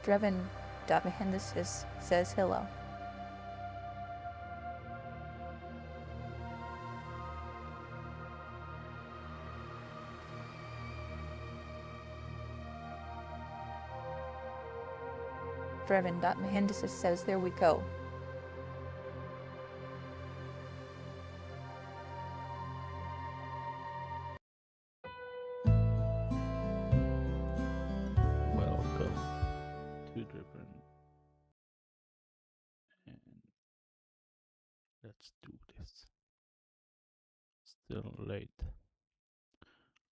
Dreven.Mehendisis says hello. Dreven.Mehendisis says there we go. Welcome to Driven, and let's do this. Still late.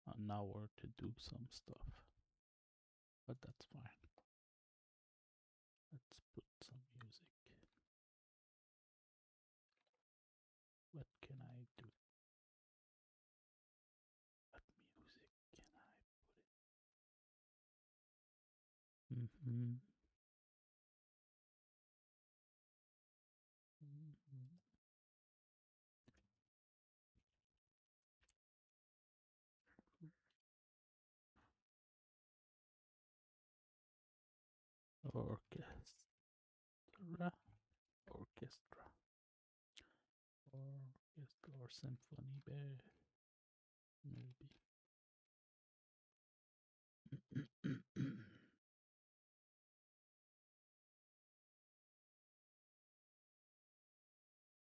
An hour to do some stuff, but that's fine. Let's put some music. What can I do? What music can I put in? Orchestra. Orchestra. Or symphony band. Maybe.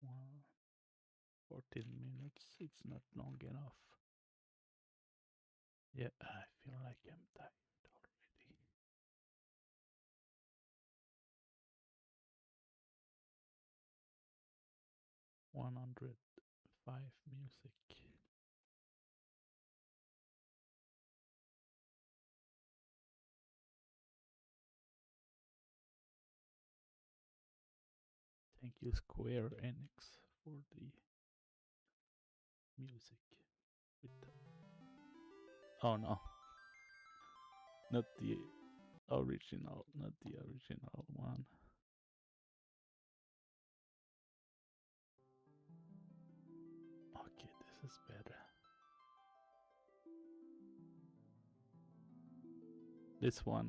Wow. 14 minutes. It's not long enough. Yeah, I feel like I'm tired already. $105 music. Thank you, Square Enix, for the music. Oh no, not the original, not the original one. Okay, this is better. This one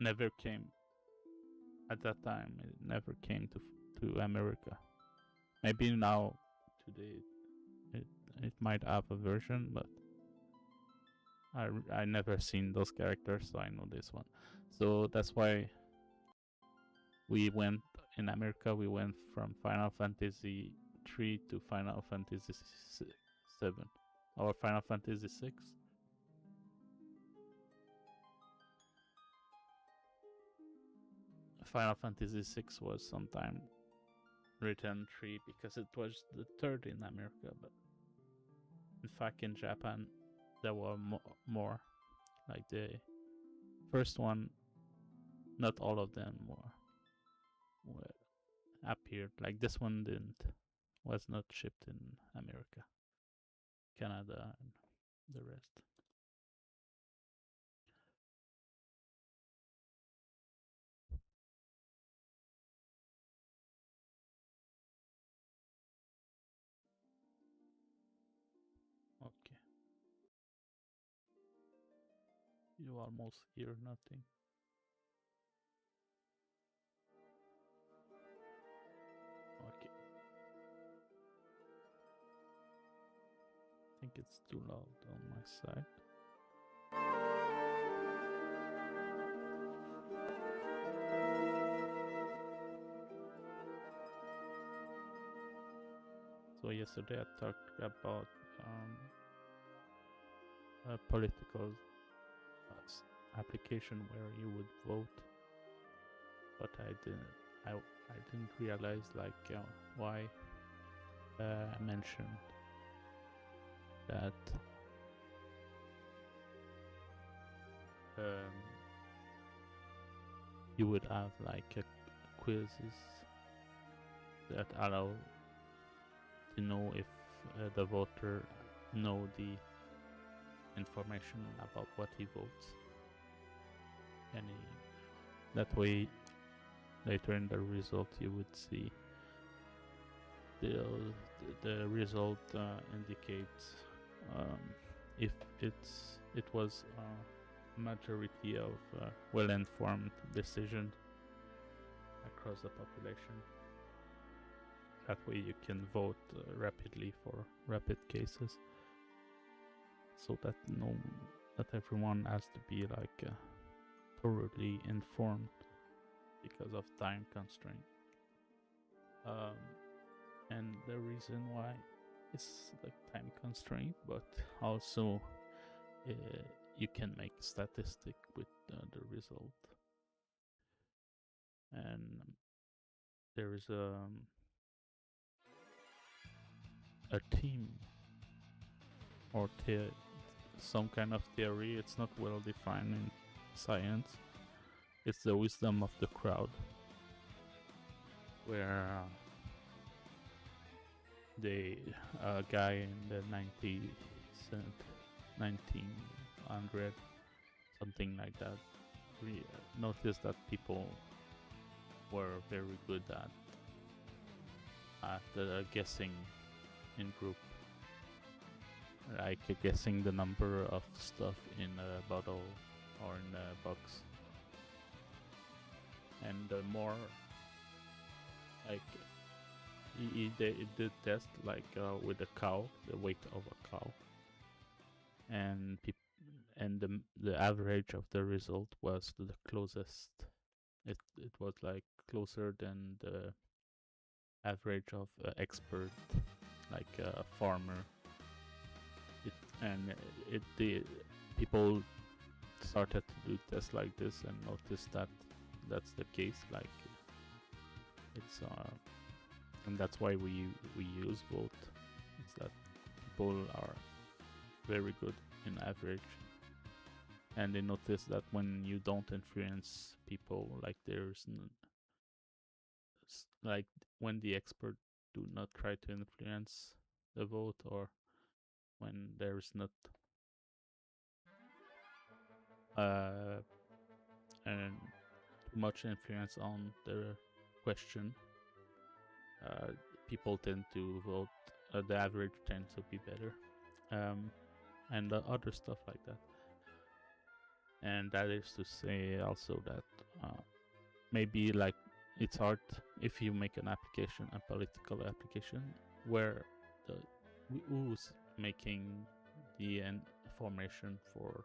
never came at that time. It never came to America. Maybe now today it it might have a version, but I never seen those characters, so I know this one. So that's why we went in America. We went from Final Fantasy 3 to Final Fantasy 7 or Final Fantasy 6. Final Fantasy 6 was sometime written 3 because it was the third in America, but in fact in Japan there were more. Like the first one, not all of them were appeared. Like this one didn't, was not shipped in America, Canada, and the rest. Okay. You almost hear nothing. Okay. I think it's too loud on my side. So yesterday I talked about a political application where you would vote, but I didn't realize like why I mentioned that you would have like quizzes that allow to know if the voter know the information about what he votes, and that way later in the result you would see the result indicates if it was majority of well-informed decision across the population. That way you can vote rapidly for rapid cases, so that everyone has to be like thoroughly informed because of time constraint. And the reason why is like time constraint, but also you can make statistic with the result. And there is a team or some kind of theory. It's not well defined in science. It's the wisdom of the crowd, where a guy in the 1900, something like that, we noticed that people were very good at guessing in group, like guessing the number of stuff in a bottle or in a box. And the more, like, he did test like with a cow, the weight of a cow, and the average of the result was the closest. It was like closer than the average of expert, like a farmer. The people started to do tests like this and noticed that that's the case. Like it's and that's why we use vote. It's that people are very good in average, and they notice that when you don't influence people, like like when the expert do not try to influence the vote, or when there's not and too much influence on the question, people tend to vote. The average tends to be better, and other stuff like that. And that is to say also that maybe like it's hard if you make an application, a political application, where who's making the information for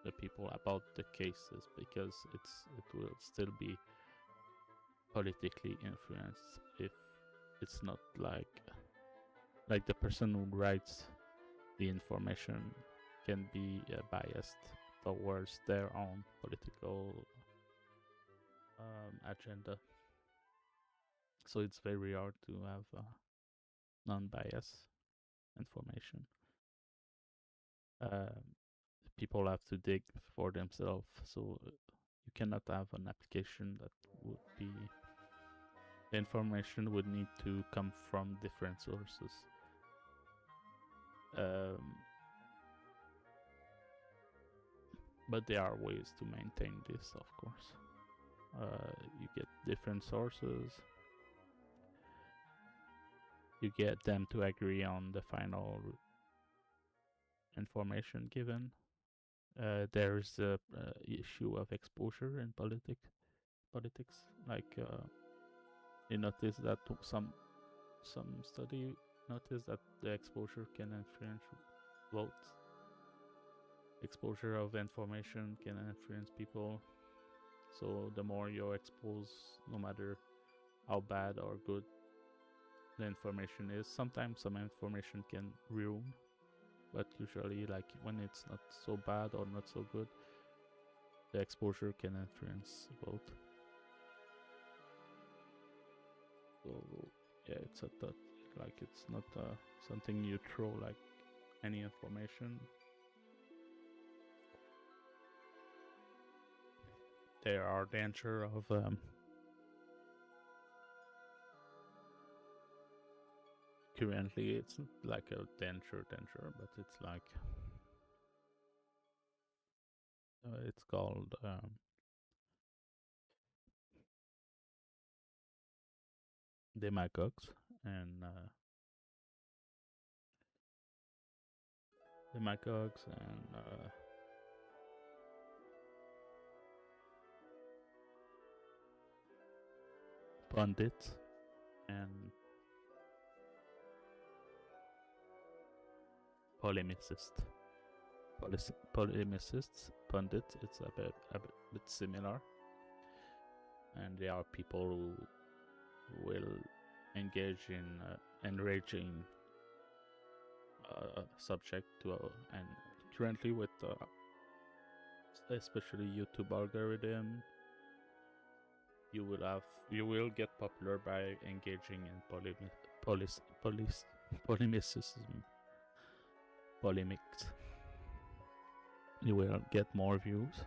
the people about the cases, because it will still be politically influenced if it's not like the person who writes the information can be biased towards their own political agenda. So it's very hard to have non-biased information. People have to dig for themselves, so you cannot have an application that would be, the information would need to come from different sources. But there are ways to maintain this, of course. You get different sources, you get them to agree on the final information given. There's the issue of exposure in politics. Like you notice that some study noticed that the exposure can influence votes. Exposure of information can influence people. So the more you're exposed, no matter how bad or good the information is, sometimes some information can ruin, but usually like when it's not so bad or not so good, the exposure can influence vote. So yeah, it's a thought, like it's not something you throw like any information. There are danger of currently it's not like a danger, but it's like it's called demagogues, and pundit and polemicist. Polemicists, pundit, it's a bit similar, and they are people who will engage in enraging subject to and currently with especially YouTube algorithm, you will get popular by engaging in polemicism, polemics. You will get more views,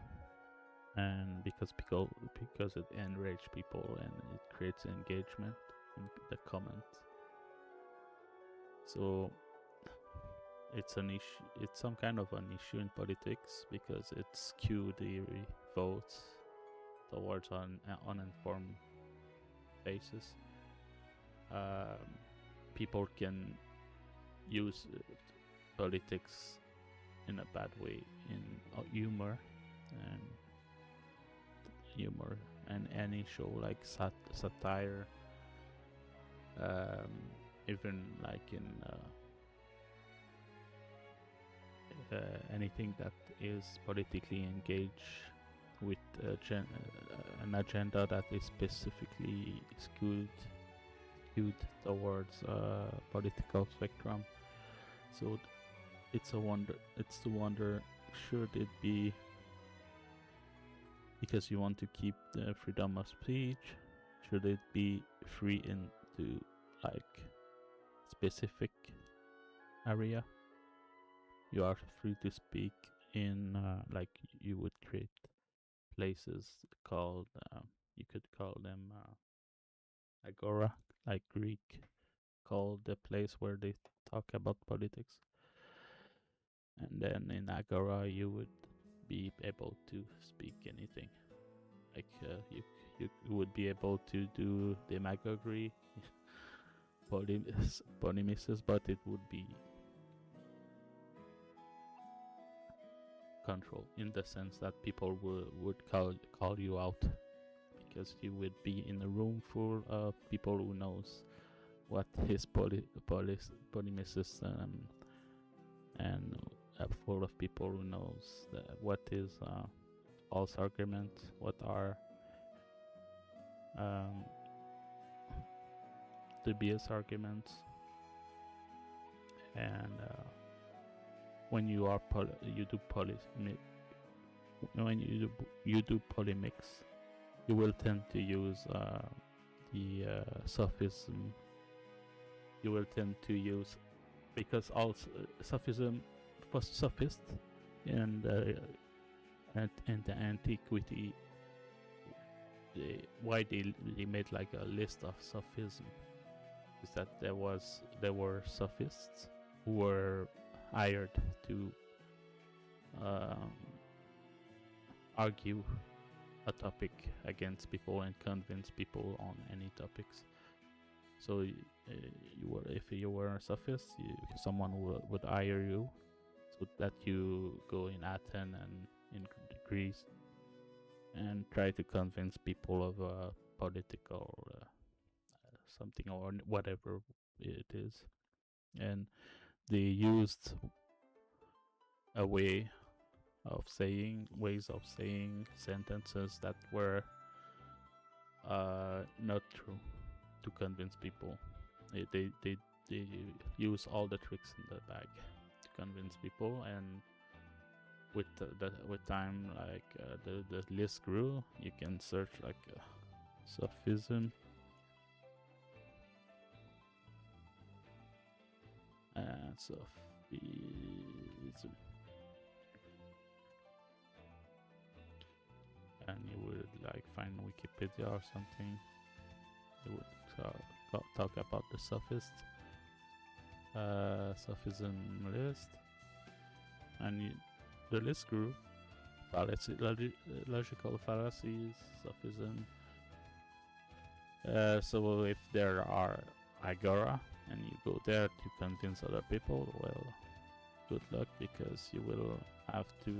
and because it enrages people and it creates engagement in the comments. So it's an issue. It's some kind of an issue in politics because it skews the votes towards an uninformed basis. People can use politics in a bad way, in humor and any show like satire, even like in anything that is politically engaged with an agenda that is specifically skewed towards political spectrum. So it's to wonder, should it be because you want to keep the freedom of speech? Should it be free into like specific area? You are free to speak in like you would create places called you could call them agora, like Greek called the place where they talk about politics, and then in agora you would be able to speak anything, like you would be able to do demagoguery, polemics, but it would be control in the sense that people would call you out because you would be in a room full of people who knows what his polemicist and full of people who knows what is false argument, what are dubious arguments, and when you are when you do polemics, you will tend to use the sophism. You will tend to use, because also sophism was sophist and in the antiquity. Why they made like a list of sophism is that there were sophists who were hired to argue a topic against people and convince people on any topics. So if you were a sophist, someone would hire you so that you go in Athens and in Greece and try to convince people of a political something or whatever it is. And they used ways of saying sentences that were not true to convince people. They use all the tricks in the bag to convince people, and with time, like the list grew. You can search like sophism and sophism, and you would like find Wikipedia or something. You would talk about the sophism list, and the list grew. Logical fallacies, sophism. So if there are agora and you go there to convince other people, well, good luck, because you will have to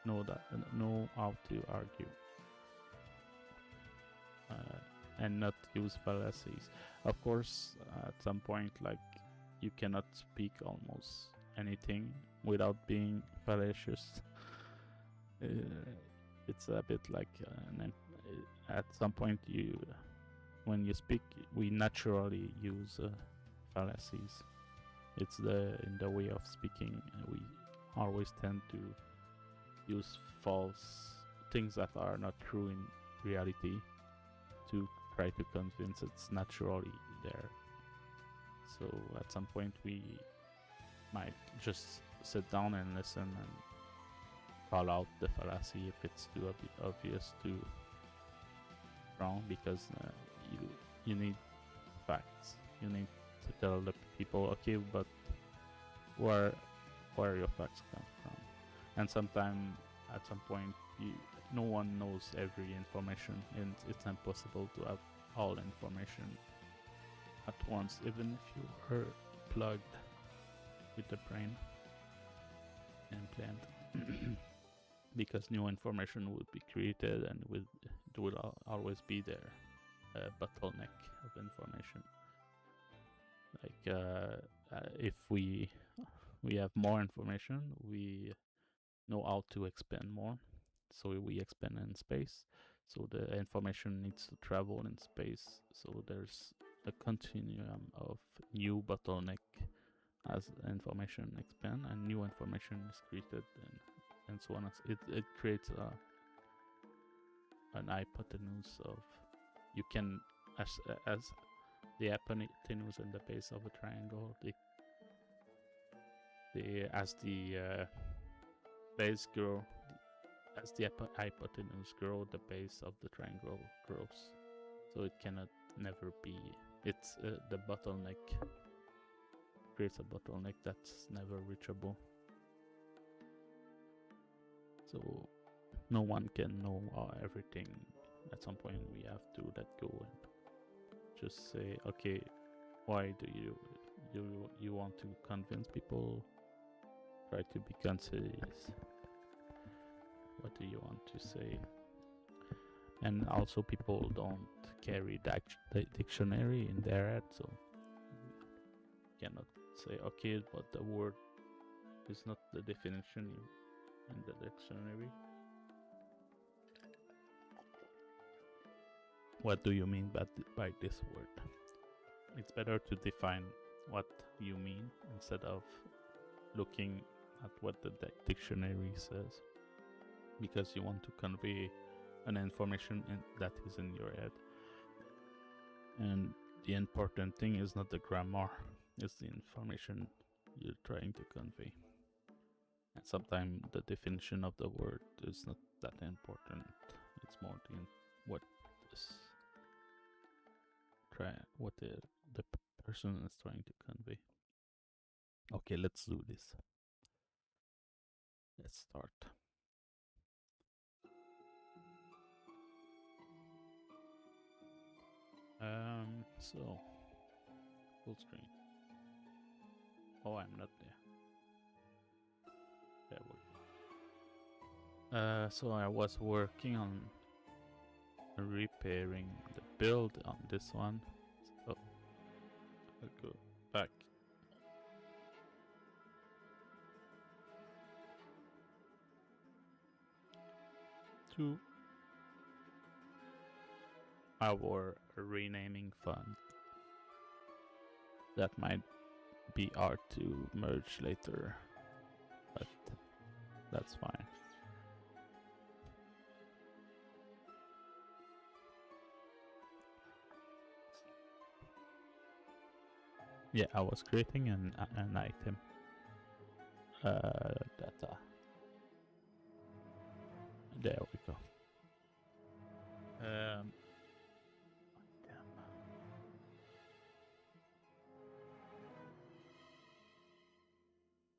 know how to argue. and not use fallacies. Of course, at some point, like, you cannot speak almost anything without being fallacious. It's a bit like at some point, when you speak, we naturally use fallacies. It's in the way of speaking. We always tend to use false things that are not true in reality to try to convince it's naturally there. So at some point we might just sit down and listen and call out the fallacy if it's too obvious, too wrong, because you need facts. You need to tell the people, okay, but where your facts come from. And sometimes at some point no one knows every information, and it's impossible to have all information at once, even if you are plugged with the brain implant. Because new information will be created, and it will always be there, a bottleneck of information. Like if we have more information, we know how to expand more, so we expand in space, so the information needs to travel in space, so there's a continuum of new bottleneck as information expand and new information is created, and so on. It creates an hypotenuse of, you can, as the hypotenuse in the base of a triangle, as the base grow, as the hypotenuse grow, the base of the triangle grows. So it cannot never be. It's the bottleneck creates a bottleneck that's never reachable. So no one can know everything. At some point, we have to let go and just say, okay, why do you want to convince people? Try to be concise. What do you want to say? And also, people don't carry the dictionary in their head, so you cannot say, okay, but the word is not the definition in the dictionary. What do you mean by this word? It's better to define what you mean instead of looking at what the dictionary says, because you want to convey an information that is in your head. And the important thing is not the grammar, it's the information you're trying to convey. And sometimes the definition of the word is not that important. It's more what the person is trying to convey. Okay, let's do this. Let's start. So full screen. Oh, I'm not there. There we go. So I was working on repairing the build on this one. So I'll go back. To our renaming fund. That might be hard to merge later, but that's fine. Yeah, I was creating an item data. There we go. Damn.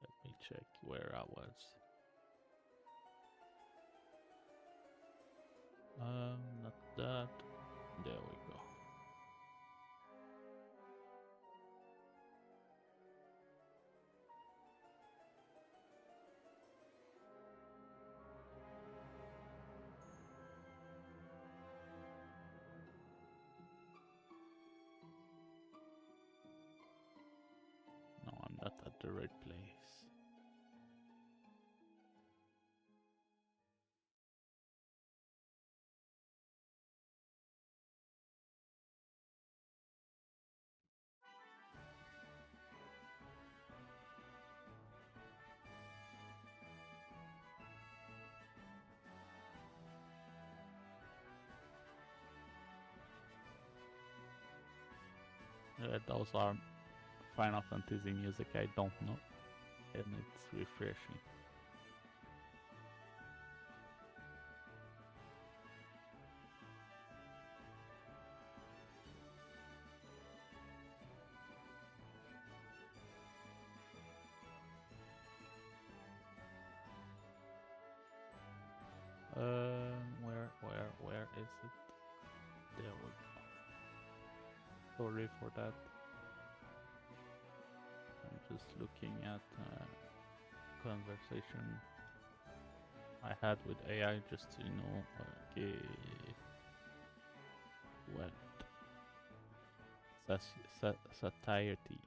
Let me check where I was. Not that. There we go. the right place. Those are Final Fantasy music I don't know, and it's refreshing. Where is it? There we go. Sorry for that. I'm just looking at conversation I had with AI just to know. Okay, what satiety.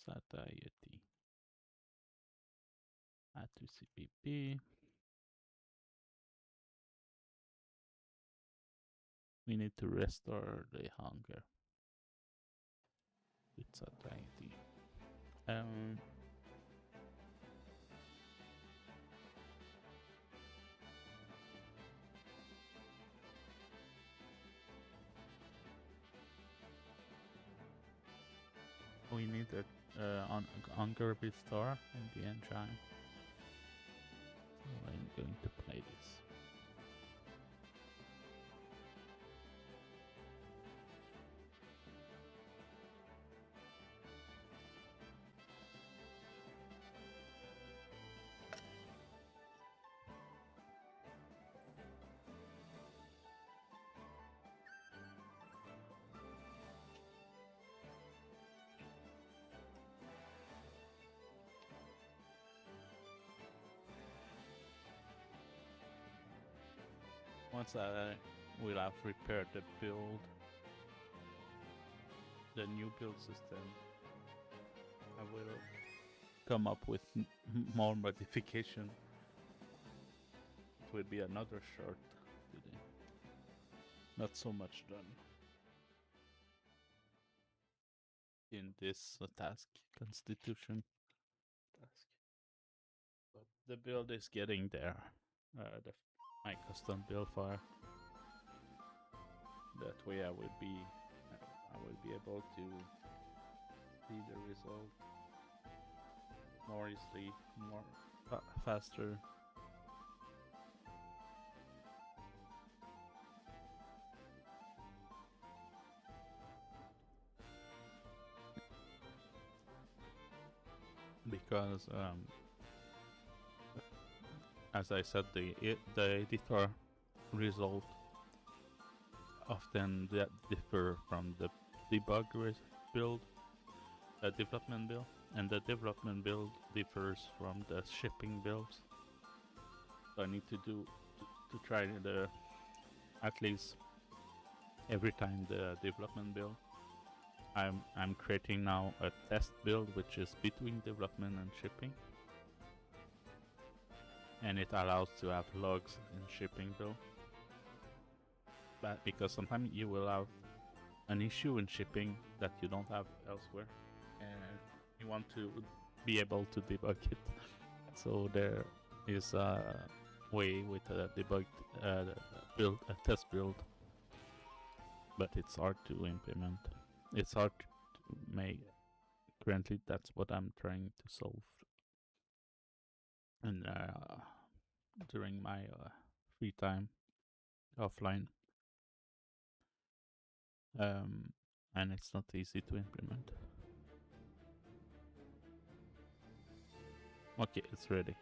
Satiety. Add to CPP. We need to restore the hunger with satiety. We need a hunger restore in the engine. So I'm going to play this. Once I will have repaired the build, the new build system, I will come up with more modification. It will be another short today. Not so much done in this task, constitution task. But the build is getting there. My custom build file. That way I will be able to see the result more easily, more faster. Because as I said, the editor result often differ from the debug build, development build, and the development build differs from the shipping builds. So I need to try at least every time the development build. I'm creating now a test build which is between development and shipping. And it allows to have logs in shipping build. But because sometimes you will have an issue in shipping that you don't have elsewhere, and you want to be able to debug it. So there is a way with a debug build, a test build, but it's hard to implement. It's hard to make. Currently, that's what I'm trying to solve. And during my free time offline, and it's not easy to implement. Okay, it's ready.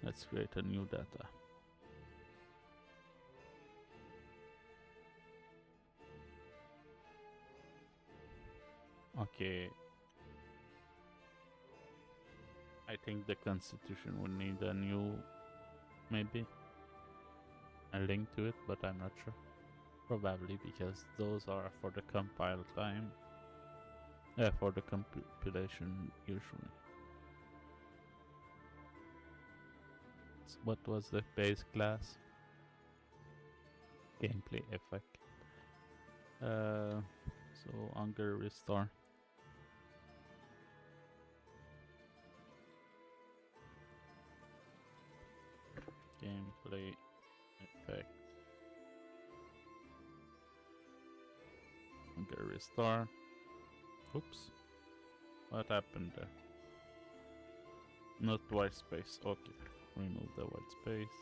Let's create a new data. Okay. I think the constitution would need a new, maybe a link to it, but I'm not sure. Probably because those are for the compile time. For the compilation usually. So what was the base class? Gameplay effect. So hunger restore. Gameplay effect. Hunger restore. Oops. What happened there? Not white space. Okay. Remove the white space.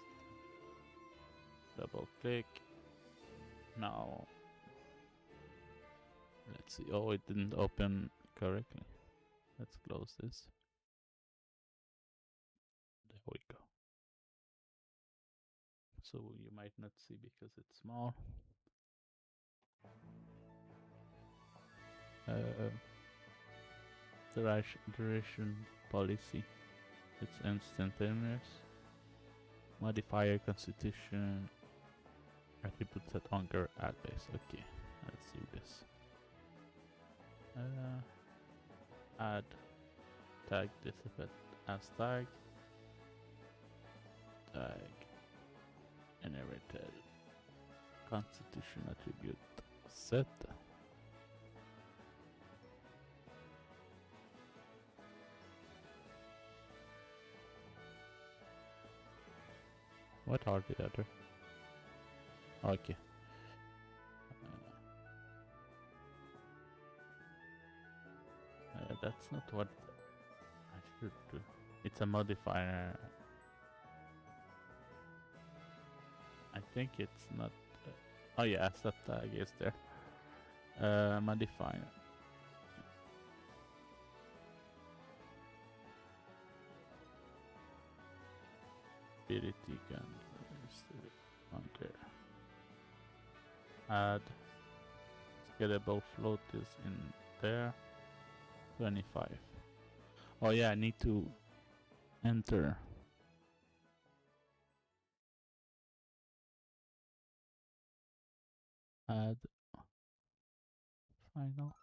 Double click. Now let's see. Oh, it didn't open correctly. Let's close this. There we go. So you might not see because it's small. Duration policy. It's instantaneous. Modifier constitution. Attribute set hunger add base. Okay, let's do this. Add tag this effect as tag. Tag inherited constitution attribute set. What are the other? Okay. That's not what I should do. It's a modifier. I think it's not. Oh yeah, set tag is there. Modifier. Ability gun. Okay. Add scalable float is in there. 25. Oh yeah, I need to enter. Add final.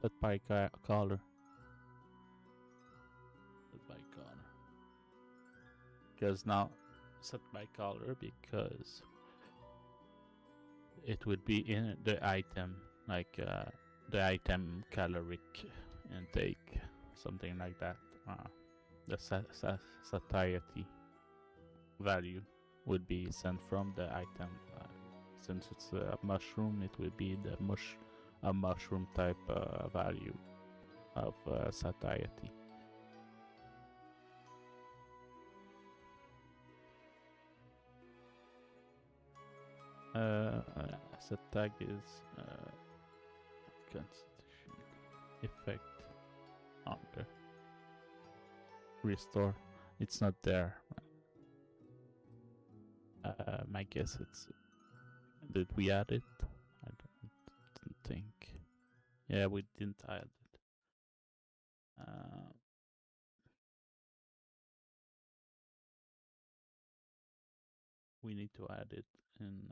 Set by color. Set by color. Because now set by color because it would be in the item, like the item caloric intake, something like that. The satiety value would be sent from the item. Since it's a mushroom, it will be the a mushroom type value of satiety. Set tag is constitution effect hunger restore. It's not there. My guess it's. Did we add it? I didn't think. Yeah, we didn't add it. We need to add it in.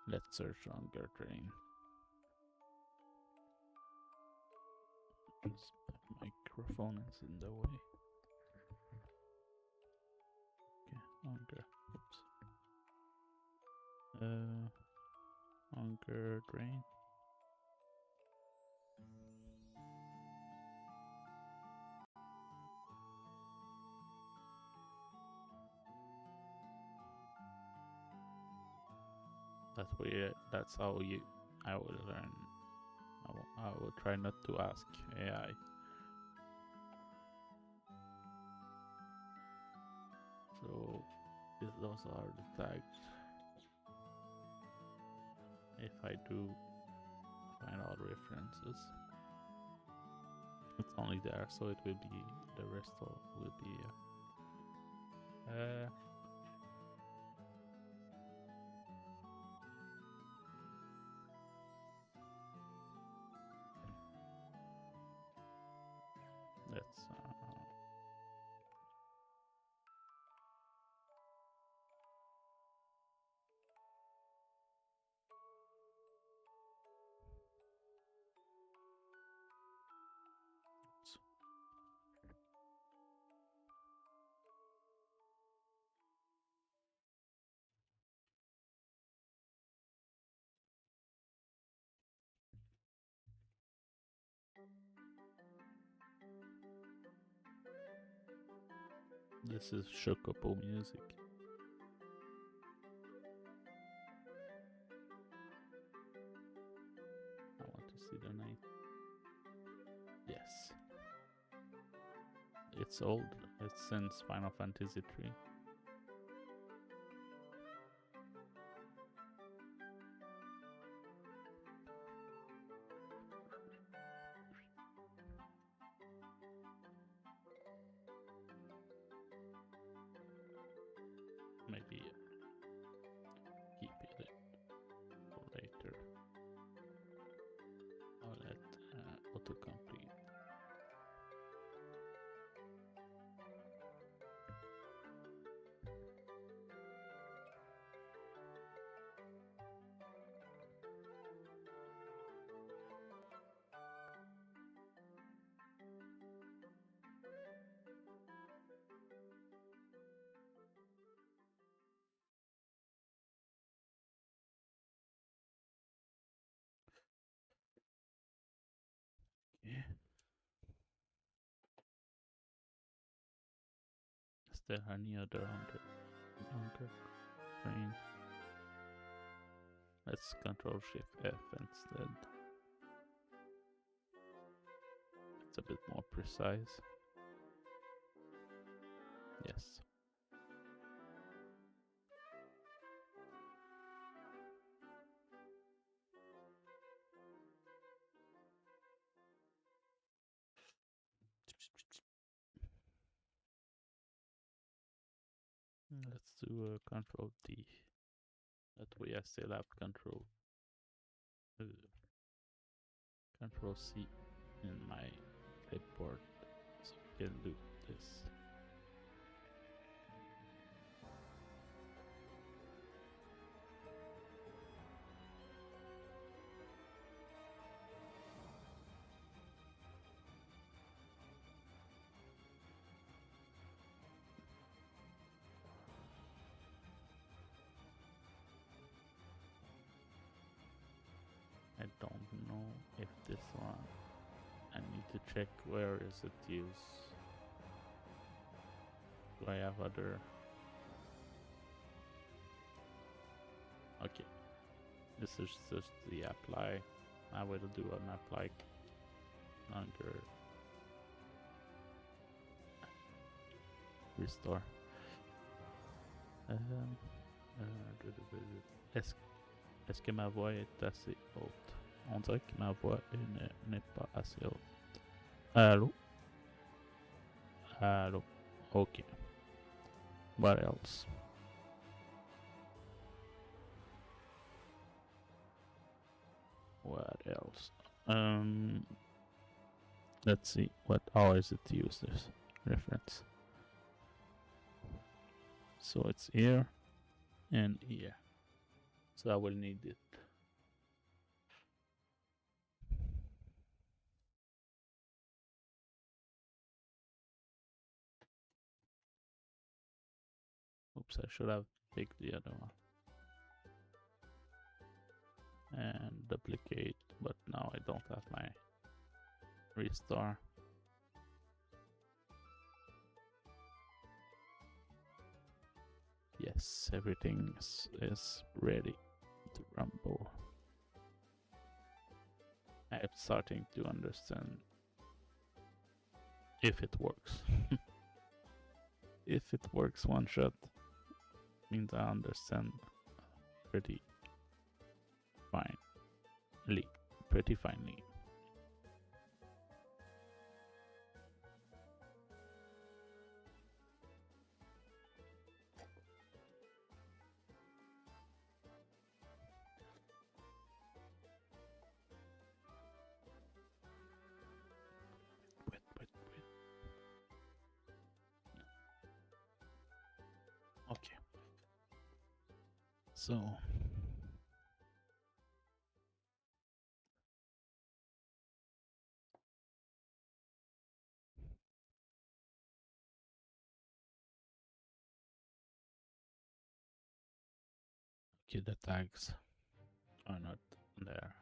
Let's search hunger drain. My microphone is in the way. Okay, hunger. Oops. Hunger drain. That's how I will learn. I will try not to ask AI. So those are the tags. If I do find out references, it's only there, so it will be the rest will be. This is Chocobo music. I want to see the name. Yes. It's old. It's since Final Fantasy 3. Maybe keep it for later. I'll let autocomplete. Yeah. Is there any other on the screen? Let's Control Shift F instead. It's a bit more precise. Yes. Let's do a Control D. That way I still have Control C in my clipboard, so we can do this. I don't know if this one, I need to check where is it used. Do I have other? Okay, this is just the apply. I will do an apply under restore. Est-ce que ma voix est assez haute? On dirait que ma voix n'est pas assez haute. Allô? Allô? Okay. What else? What else? Let's see. How is it used? This reference. So it's here and here. So I will need it. Oops, I should have picked the other one. And duplicate, but now I don't have my restore. Yes, everything is ready to rumble. I'm starting to understand if it works. If it works one shot, means I understand pretty finely. Pretty finely. Wait. Okay. So okay, the tags are not there.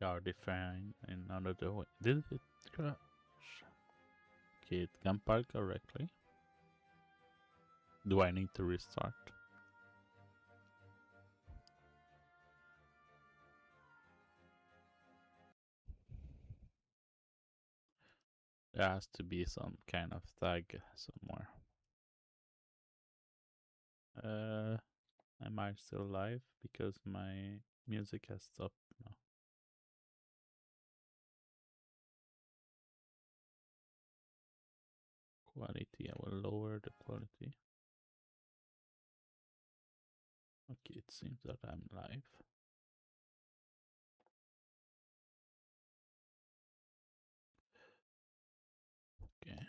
They are defined in another way. Did it crash? Okay, it compiled correctly. Do I need to restart? There has to be some kind of tag somewhere. Am I still live? Because my music has stopped now. Quality, I will lower the quality. Okay, it seems that I'm live. Okay.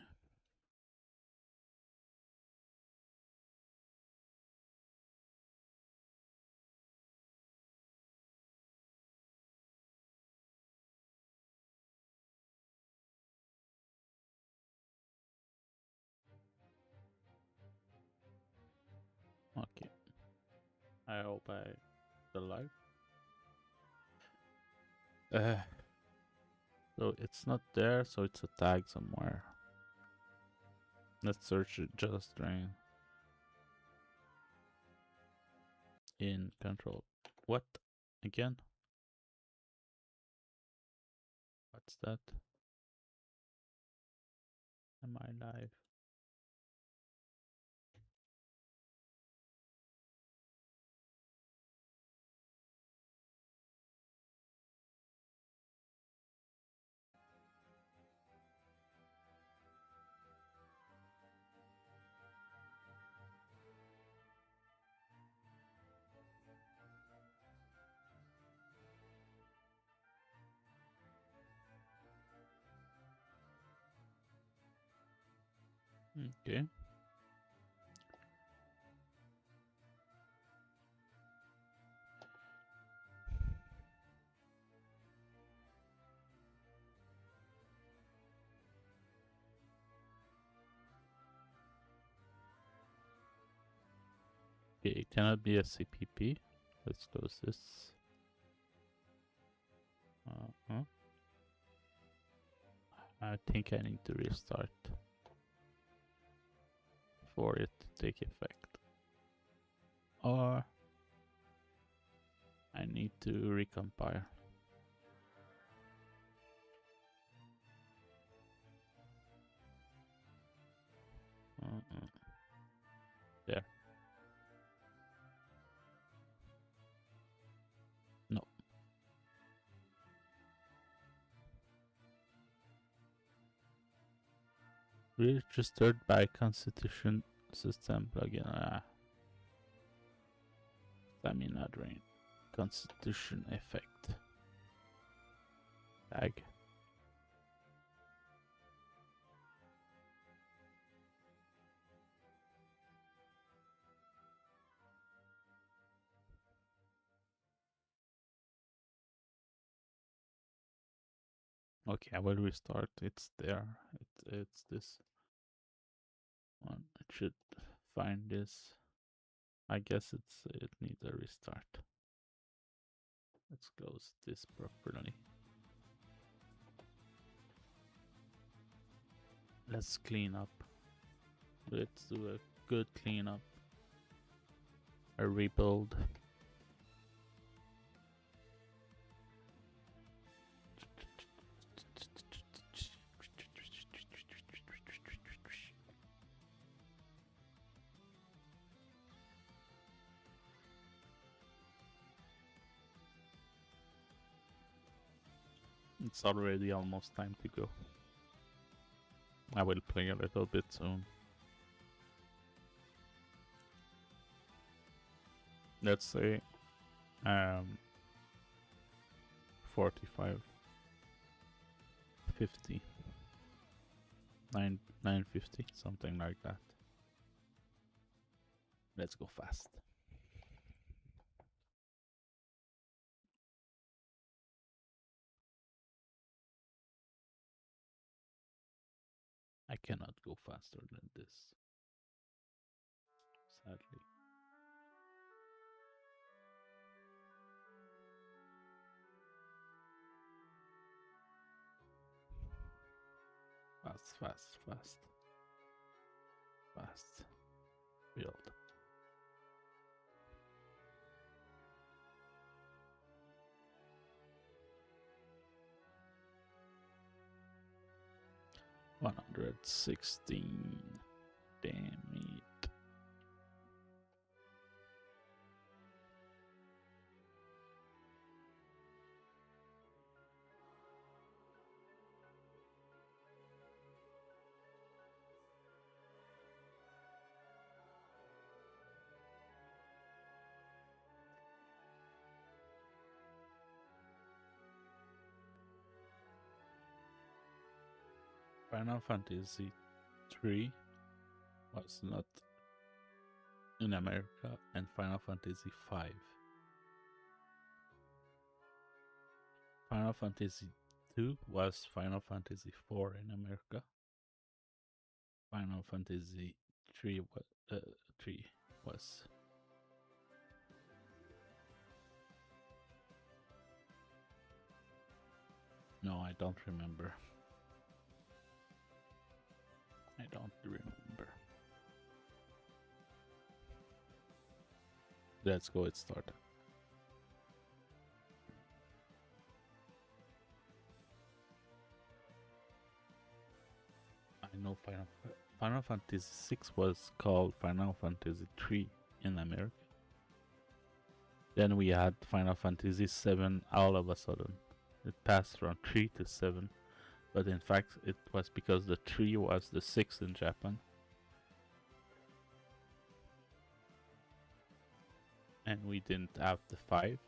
Okay. I hope I still live. So it's not there, so it's a tag somewhere. Let's search it just string in control. What? Again? What's that? Am I live? Okay. Okay, it cannot be a CPP. Let's close this. Uh-huh. I think I need to restart for it to take effect. Or I need to recompile. There. No. Registered by Constitution System plugin. Stamina drain. Constitution effect. Tag. Okay, I will restart. It's there. It's this one. It should find this. I guess it needs a restart. Let's close this properly. Let's clean up. Let's do a good cleanup. A rebuild. It's already almost time to go. I will play a little bit soon. Let's say 45, 50, 950, something like that. Let's go fast. I cannot go faster than this, sadly. Wow, Fast. Build. $116. Damn it. Final Fantasy 3 was not in America, and Final Fantasy 5. Final Fantasy 2 was Final Fantasy 4 in America. Final Fantasy 3 was No, I don't remember. I don't remember. Let's go, it started. I know Final Fantasy 6 was called Final Fantasy 3 in America. Then we had Final Fantasy 7 all of a sudden. It passed from 3 to 7. But in fact, it was because the 3 was the 6 in Japan. And we didn't have the 5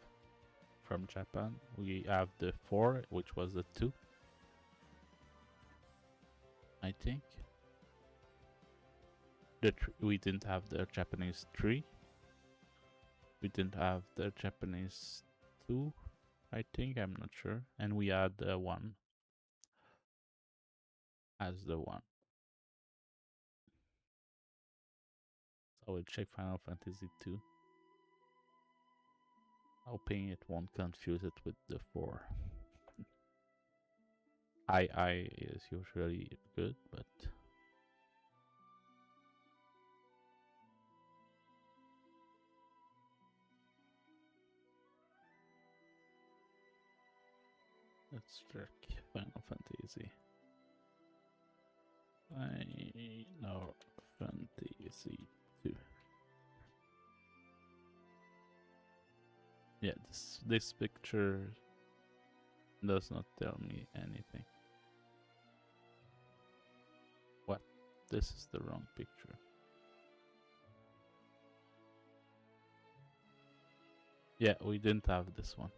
from Japan. We have the 4, which was the 2. I think. We didn't have the Japanese 3. We didn't have the Japanese 2, I think, I'm not sure. And we had the 1 as the 1. So we'll check Final Fantasy 2. Hoping it won't confuse it with the 4. I is usually good, but let's check Final Fantasy. Final Fantasy 2. Yeah, this picture does not tell me anything. What? This is the wrong picture. Yeah, we didn't have this one.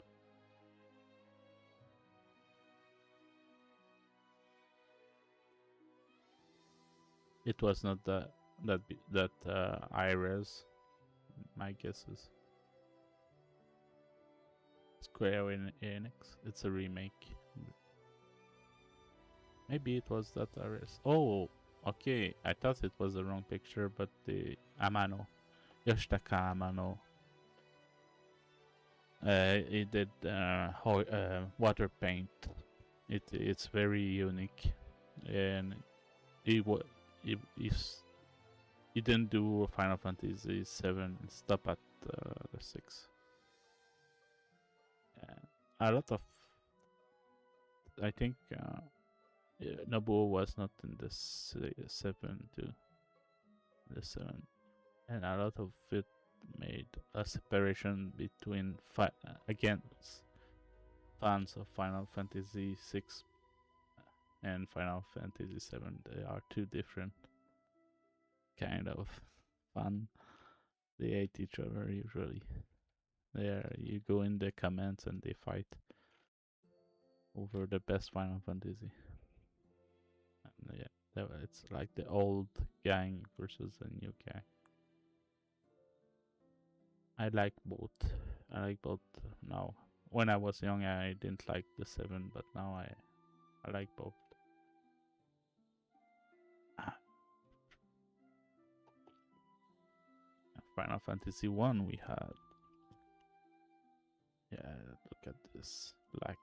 It was not that iRes. My guess is Square Enix. It's a remake. Maybe it was that iRes. Oh, okay. I thought it was the wrong picture, but the Amano, Yoshitaka Amano. It did water paint. It's very unique, and he didn't do Final Fantasy 7. Stop at the 6. A lot of, I think, Nobuo was not in the 7 too. The 7, and a lot of it made a separation between again fans of Final Fantasy 6 and Final Fantasy 7. They are two different kind of fun. They hate each other usually. You go in the comments and they fight over the best Final Fantasy. And yeah, it's like the old gang versus the new gang. I like both. Now. When I was young, I didn't like the 7, but now I like both. Final Fantasy 1 we had. Yeah, look at this black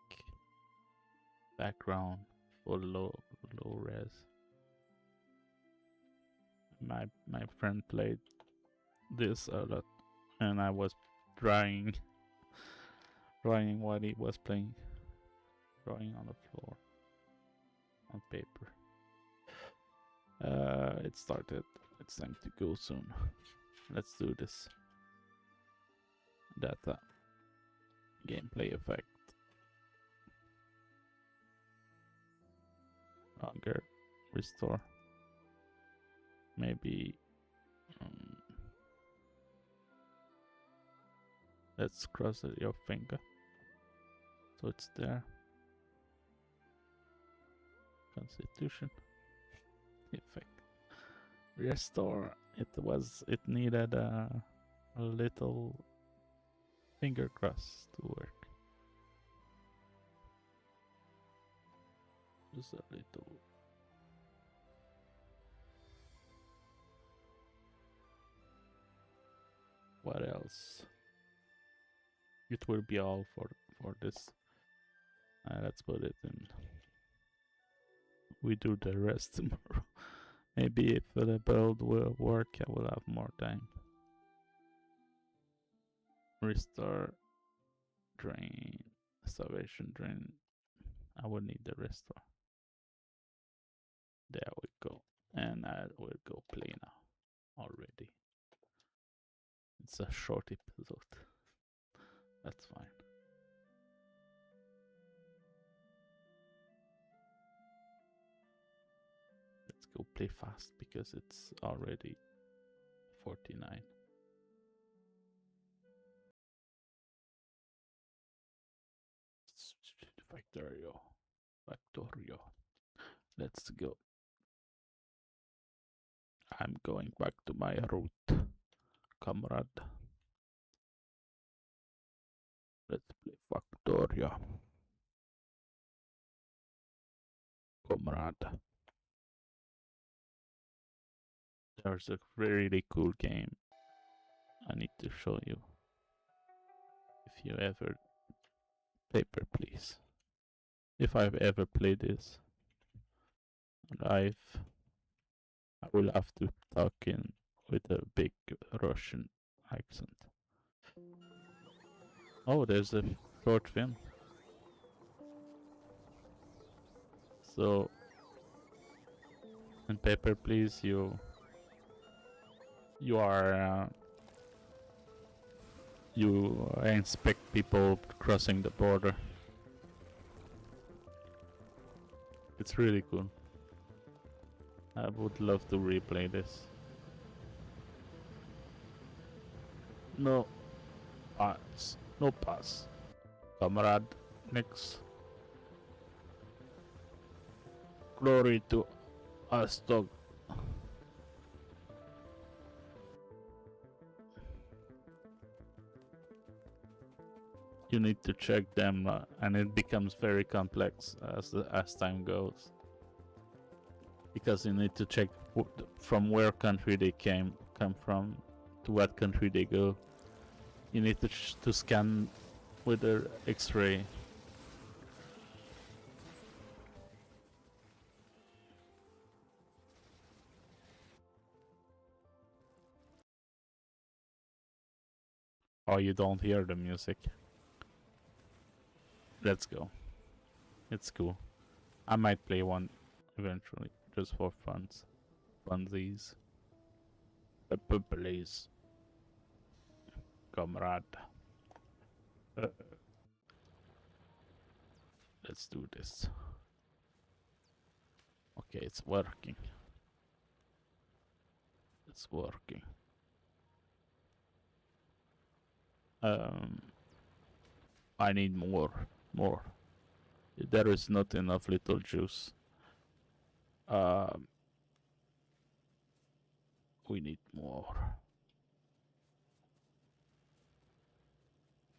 background for low res. my friend played this a lot, and I was drawing what he was playing, drawing on the floor on paper. It started. It's time to go soon. Let's do this. Data. Gameplay effect. Longer. Restore. Maybe. Let's cross your finger. So it's there. Constitution. Effect. Restore. It needed a little finger cross to work. Just a little. What else? It will be all for this. Let's put it in. We do the rest tomorrow. Maybe if the build will work, I will have more time. Restore, drain, salvation drain. I will need the restore. There we go. And I will go play now already. It's a short episode. That's fine. Let's go play fast because it's already 49. Factorio. Let's go. I'm going back to my route, comrade. Let's play Factorio. Comrade. There's a really cool game I need to show you. If you ever paper, please. If I've ever played this live, I will have to talk in with a big Russian accent. Oh, there's a short film. So, in paper, please, you are you inspect people crossing the border. It's really cool. I would love to replay this. No pass. No pass. Comrade, next. Glory to Astog. You need to check them, and it becomes very complex as time goes, because you need to check from where country they come from to what country they go. You need to scan with the X-ray. Oh, you don't hear the music. Let's go. It's cool. I might play one eventually, just for funsies. Please, comrade. Let's do this. Okay, it's working. It's working. I need more. There is not enough little juice. We need more.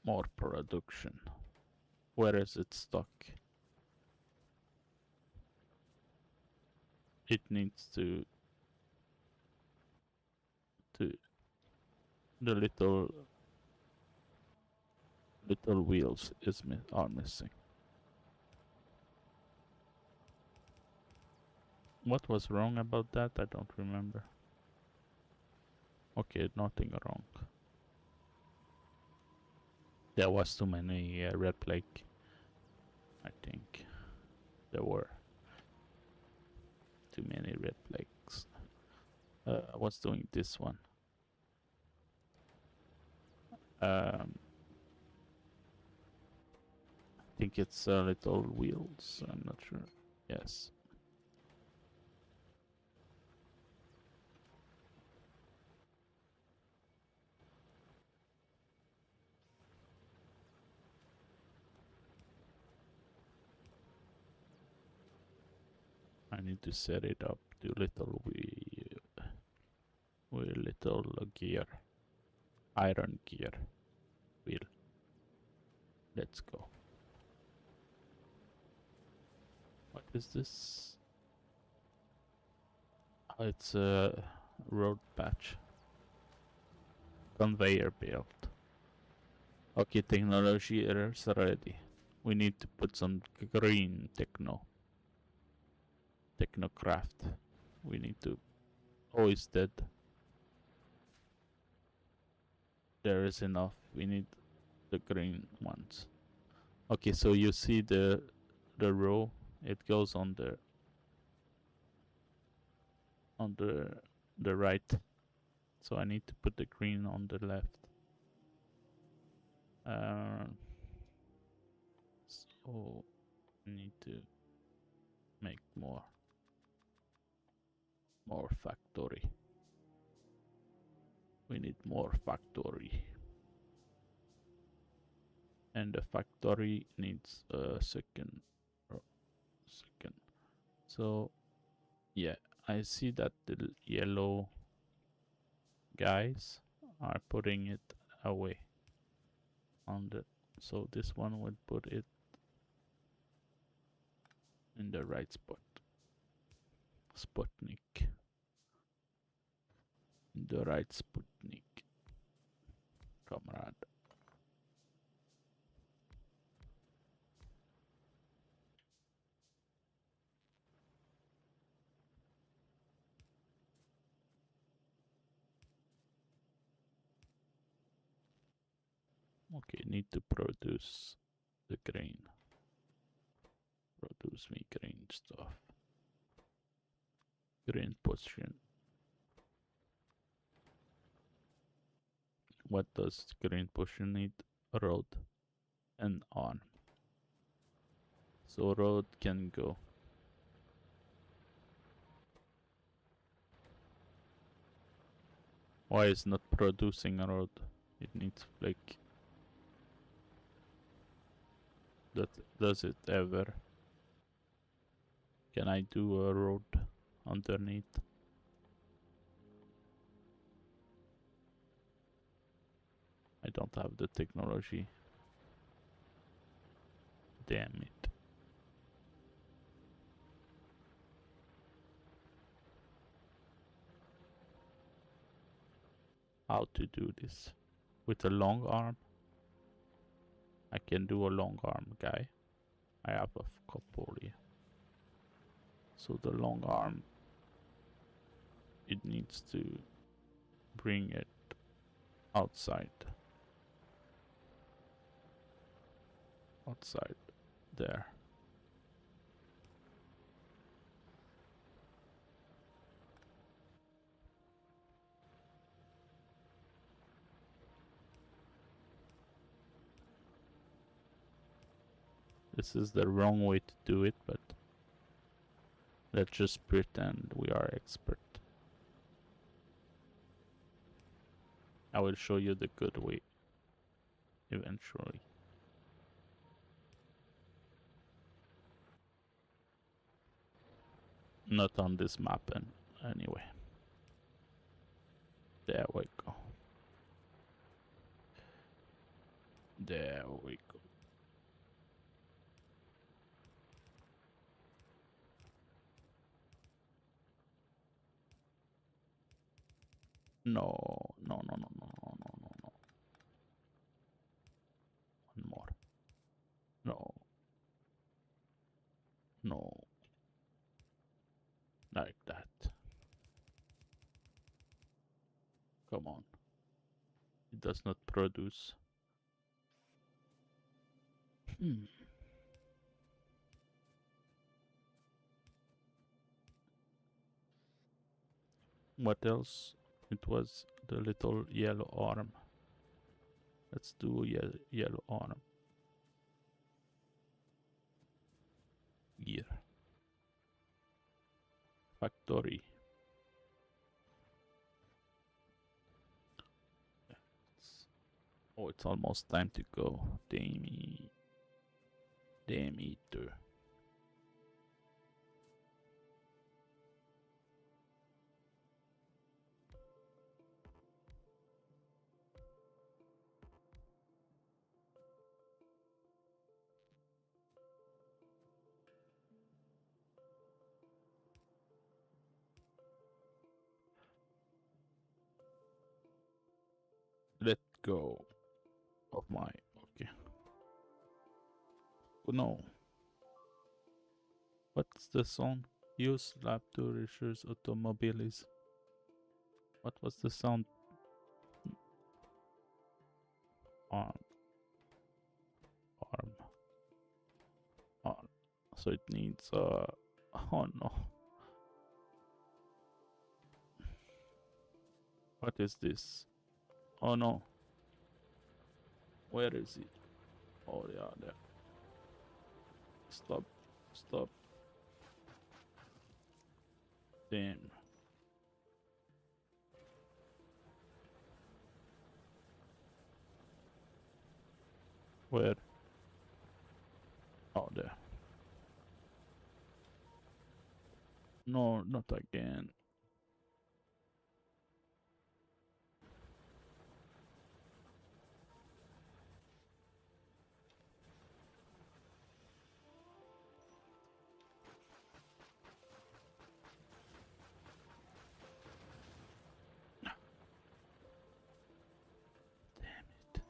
More production. Where is it stuck? It needs to the little wheels are missing. What was wrong about that? I don't remember. Okay, nothing wrong. There was too many red plague. I think there were too many red plagues. I was doing this one. I think it's little wheels. I'm not sure. Yes. I need to set it up to little little gear, iron gear wheel. Let's go. What is this? Oh, it's a road patch. Conveyor belt. Okay, technology errors ready. We need to put some green technocraft. We need to. Oh, it's dead. There is enough. We need the green ones. Okay, so you see the row. It goes on the right. So I need to put the green on the left. So I need to make more factory. We need more factory. And the factory needs a second. So yeah, I see that the yellow guys are putting it away on the. So this one will put it in the right spot. Sputnik. In the right Sputnik. Comrade. Okay, need to produce the grain. Produce me grain stuff. Grain potion. What does grain potion need? Road and arm. So road can go. Why is not producing a road? It needs like. Does it ever? Can I do a road underneath? I don't have the technology. Damn it. How to do this? With a long arm? I can do a long arm, guy. I have a couple here. So the long arm, it needs to bring it outside. Outside there. This is the wrong way to do it, but let's just pretend we are expert. I will show you the good way eventually. Not on this map anyway. There we go. There we go. No, no, no, no, no, no, no, no, no. One more. No. No. Like that. Come Come on. It does not produce. What else? It was the little yellow arm. Let's do yellow arm. Here. Factory. Oh, it's almost time to go. Damn it. Let go of my. Okay. Oh no. What's the sound? Use lab to research automobiles. What was the sound? Arm. So it needs oh no. What is this? Oh no. Where is it? Oh yeah, there. Stop. Damn. Where? Oh, there. No, not again. Damn it.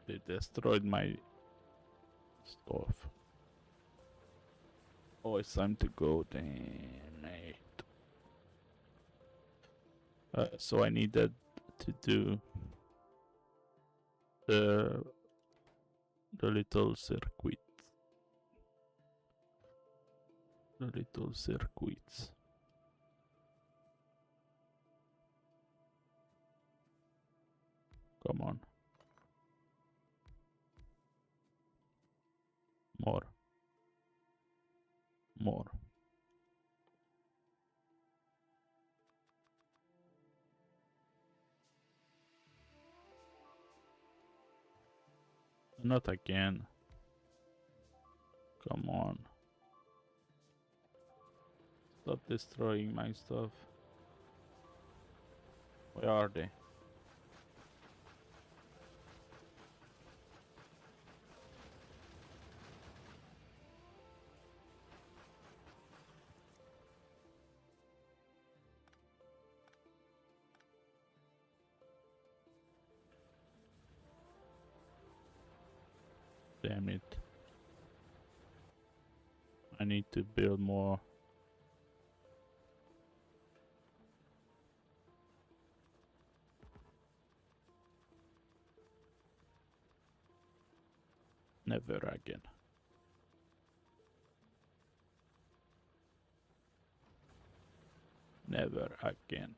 They destroyed my stuff. Oh, it's time to go. Damn it. So I needed to do the little circuit. The little circuits. Come on. More. Not again. Come on. Stop destroying my stuff. Where are they? Damn it. I need to build more. Never again. Never again.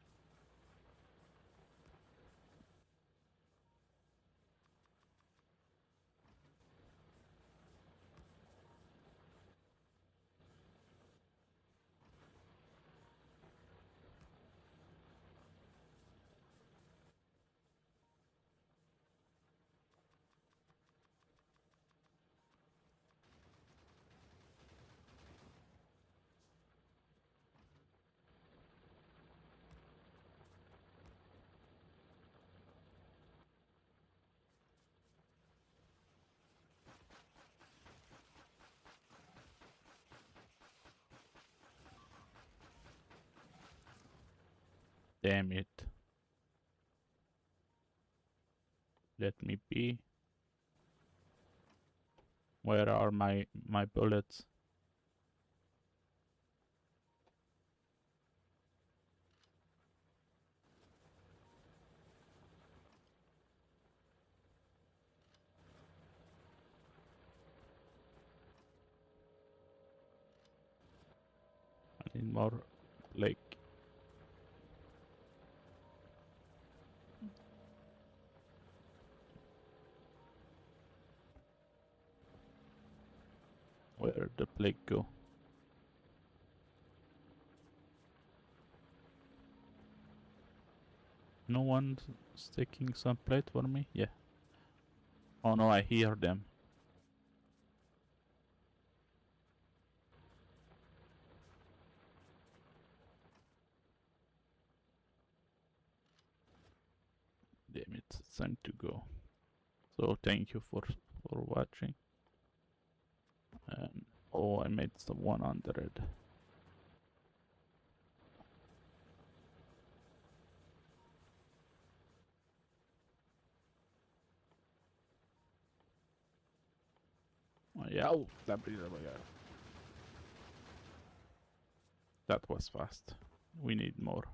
Damn it. Let me be. Where are my bullets? I need more Blake. Where the Blake go? No one's sticking some plate for me? Yeah. Oh no, I hear them. Damn it, it's time to go. So thank you for watching. And oh, I made some 100. Oh, yeah, oh, that was fast. We need more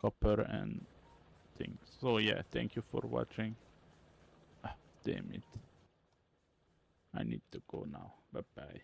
copper and things. So yeah, thank you for watching. Ah, damn it. I need to go now. Bye bye.